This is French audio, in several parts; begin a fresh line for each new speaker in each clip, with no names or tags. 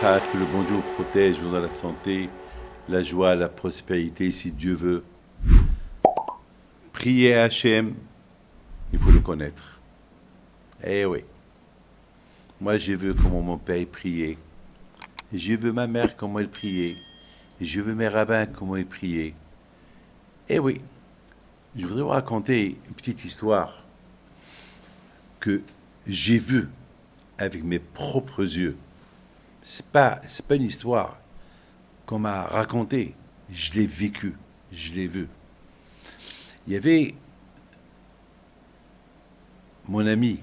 Bracha, que le bon Dieu vous protège, vous donne la santé, la joie, la prospérité, si Dieu veut. Priez à Hachem, il faut le connaître. Eh oui. Moi, j'ai vu comment mon père priait. J'ai vu ma mère comment elle priait. Je veux mes rabbins comment ils priaient. Eh oui. Je voudrais vous raconter une petite histoire que j'ai vue avec mes propres yeux. C'est pas une histoire qu'on m'a racontée. Je l'ai vécue. Je l'ai vue. Il y avait mon ami,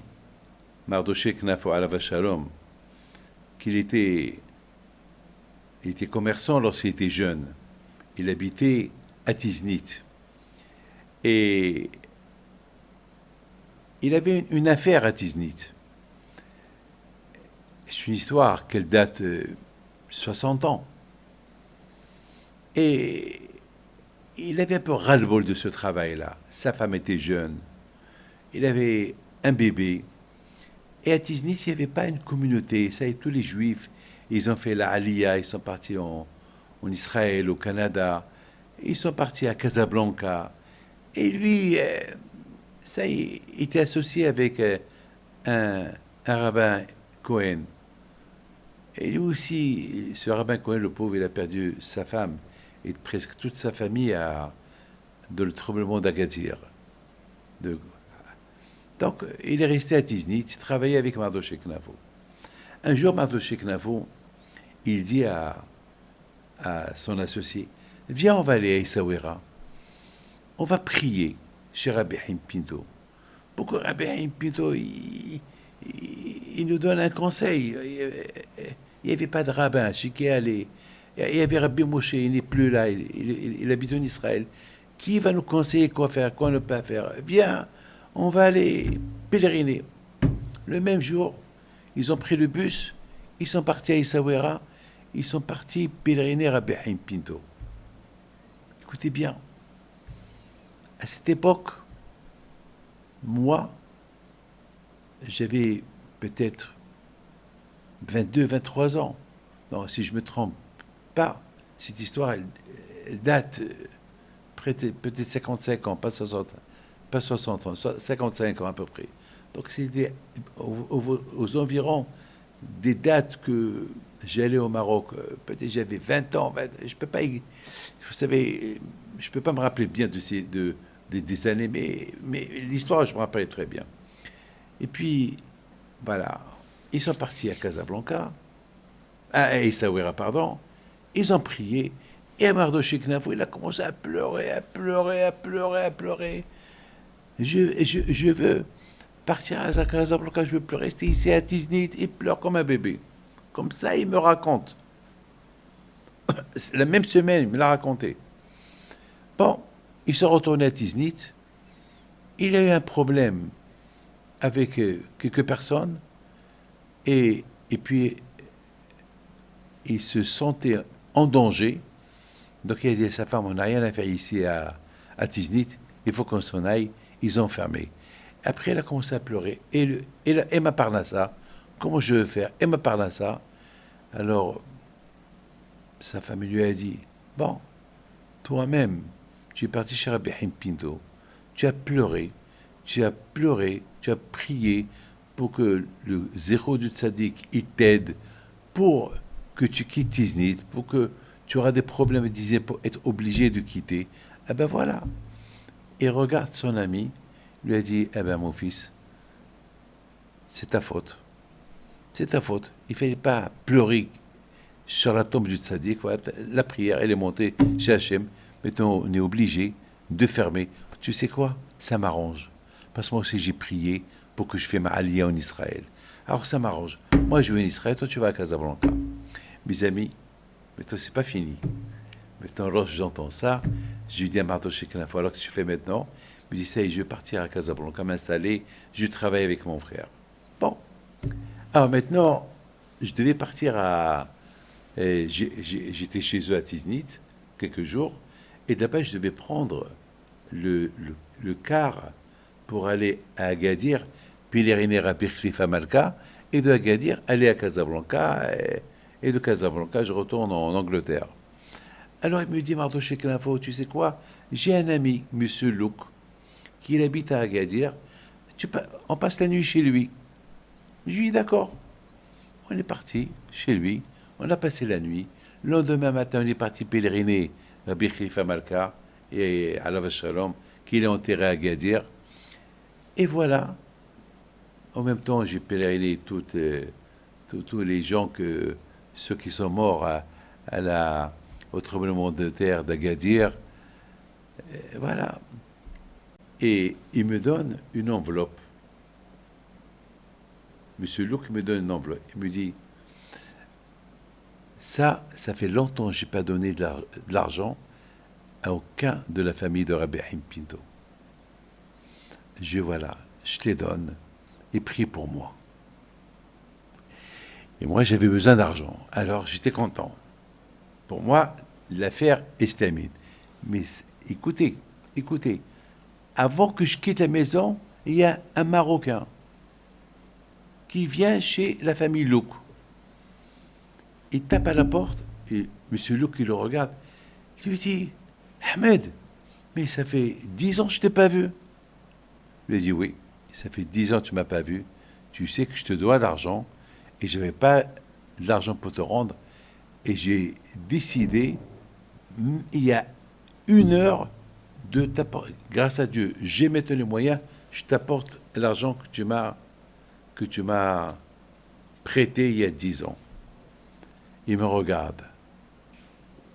Mardoché Knafo Alav Shalom, il était commerçant lorsqu'il était jeune. Il habitait à Tiznit. Et il avait une affaire à Tiznit. C'est une histoire qu'elle date 60 ans. Et il avait un peu ras-le-bol de ce travail-là. Sa femme était jeune. Il avait un bébé. Et à Tiznit, il n'y avait pas une communauté. Ça, et tous les Juifs, ils ont fait la Aliyah, ils sont partis en Israël, au Canada. Ils sont partis à Casablanca. Et lui, ça, il était associé avec un rabbin Cohen. Et lui aussi, ce rabbin Cohen, le pauvre, il a perdu sa femme et presque toute sa famille dans le tremblement d'Agadir. Donc, il est resté à Tiznit, il travaillait avec Mardoché Knavo. Un jour, Mardoché Knavo, il dit à son associé, viens, on va aller à Essaouira. On va prier chez Rabbi Haim Pinto. Pour que Rabbi Haim Pinto, il nous donne un conseil. Il n'y avait pas de rabbin chez qui aller. Il y avait Rabbi Moshe, il n'est plus là, il habite en Israël. Qui va nous conseiller quoi faire, quoi ne pas faire? Viens, on va aller pèleriner. Le même jour, ils ont pris le bus, ils sont partis à Essaouira, ils sont partis pèleriner à Rabbi Haim Pinto. Écoutez bien, à cette époque, moi, j'avais peut-être 22, 23 ans. Donc, si je ne me trompe pas, cette histoire, elle date peut-être 55 ans, pas 60 ans, 55 ans à peu près. Donc, c'était aux environs des dates que j'allais au Maroc. Peut-être j'avais 20 ans. Je peux pas, vous savez, je ne peux pas me rappeler bien des années, mais l'histoire, je me rappelle très bien. Et puis, voilà, ils sont partis à Casablanca, à Essaouira, pardon. Ils ont prié. Et Mardoché Knafo, il a commencé à pleurer, à pleurer, à pleurer, à pleurer. Je veux partir à Casablanca, je veux plus rester ici à Tiznit. Il pleure comme un bébé. Comme ça, il me raconte. La même semaine, il me l'a raconté. Bon, ils sont retournés à Tiznit. Il a eu un problème avec quelques personnes. Et puis, il se sentait en danger. Donc, il a dit à sa femme, on n'a rien à faire ici à Tiznit. Il faut qu'on s'en aille. Ils ont fermé. Après, elle a commencé à pleurer. Et Emma Parnassa, comment je veux faire? Emma Parnassa. Alors, sa femme lui a dit, bon, toi-même, tu es parti chez Rabbi Haim Pinto, tu as pleuré, tu as prié pour que le zéro du tzaddik, il t'aide, pour que tu quittes Tiznit, pour que tu auras des problèmes, disait, pour être obligé de quitter. Eh ben voilà. Il regarde son ami, lui a dit, eh ben mon fils, c'est ta faute. C'est ta faute. Il ne fallait pas pleurer sur la tombe du tzaddik. Voilà. La prière, elle est montée chez Hachem. Maintenant, on est obligé de fermer. Tu sais quoi? Ça m'arrange. Parce que moi aussi, j'ai prié pour que je fasse ma aliyah en Israël. Alors, ça m'arrange. Moi, je vais en Israël, toi, tu vas à Casablanca. Mes amis, maintenant, c'est pas fini. Maintenant, lorsque j'entends ça, je lui dis à Mardoché Knafo, alors que tu fais maintenant? Il me dit, ça y est, je vais partir à Casablanca, m'installer, je travaille avec mon frère. Bon. Alors maintenant, je devais partir j'étais chez eux à Tiznit, quelques jours, et là-bas, je devais prendre le car pour aller à Agadir, pèleriner à Birklifa Malka, et de Agadir, aller à Casablanca Et de Casablanca, je retourne en Angleterre. Alors il me dit, Mardochée Klinfo, tu sais quoi? J'ai un ami, Monsieur Louk, qui habite à Agadir. On passe la nuit chez lui. Je lui dis, d'accord. On est parti chez lui. On a passé la nuit. Le lendemain matin, on est parti pèleriner à Khalifa Malka et à la Shalom, qu'il est enterré à Agadir. Et voilà. En même temps, j'ai pèleriné tous les gens, ceux qui sont morts au tremblement de terre d'Agadir. Voilà. Et il me donne une enveloppe. Monsieur Louk me donne une enveloppe. Il me dit, ça fait longtemps que je n'ai pas donné de l'argent à aucun de la famille de Rabbi Haïm Pinto. Je te les donne et prie pour moi. Et moi, j'avais besoin d'argent. Alors, j'étais content. Pour moi, l'affaire est terminée. Mais écoutez, avant que je quitte la maison, il y a un Marocain qui vient chez la famille Louk. Il tape à la porte et M. Louk, il le regarde. Il lui dit, Ahmed, mais ça fait 10 ans que je ne t'ai pas vu. Il lui dit, oui, ça fait 10 ans que tu ne m'as pas vu. Tu sais que je te dois d'argent et je n'avais pas de l'argent pour te rendre. Et j'ai décidé, il y a 1 heure, de t'apporter, grâce à Dieu, j'ai maintenant les moyens, je t'apporte l'argent que tu m'as prêté il y a 10 ans. Il me regarde.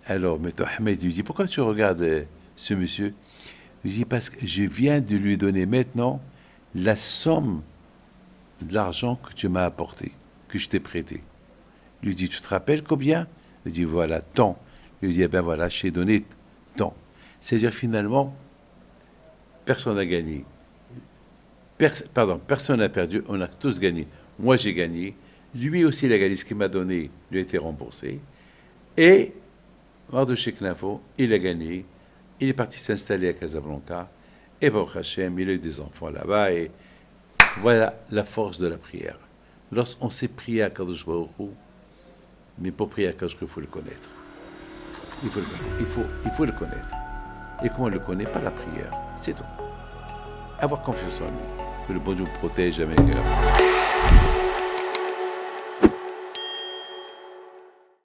Alors, M. Ahmed lui dit, pourquoi tu regardes ce monsieur? Il dit, parce que je viens de lui donner maintenant la somme de l'argent que tu m'as apporté, que je t'ai prêté. Il lui dit, tu te rappelles combien? Il dit, voilà, tant. Il lui dit, eh bien voilà, je t'ai donné tant. C'est-à-dire, finalement, personne n'a gagné. Personne n'a perdu, on a tous gagné. Moi, j'ai gagné. Lui aussi, il a gagné. Ce qu'il m'a donné lui a été remboursé. Et, Mardochée Klinfo, il a gagné. Il est parti s'installer à Casablanca. Et Baruch Hashem, il a eu des enfants là-bas. Et voilà la force de la prière. Lorsqu'on sait prier à Kadosh Baruch Hu, mais pour prier à Kadosh Baruch Hu, il faut le connaître. Il faut le connaître. Et comment on le connaît? Par la prière. C'est tout. Avoir confiance en lui. Que le bon Dieu me protège, jamais.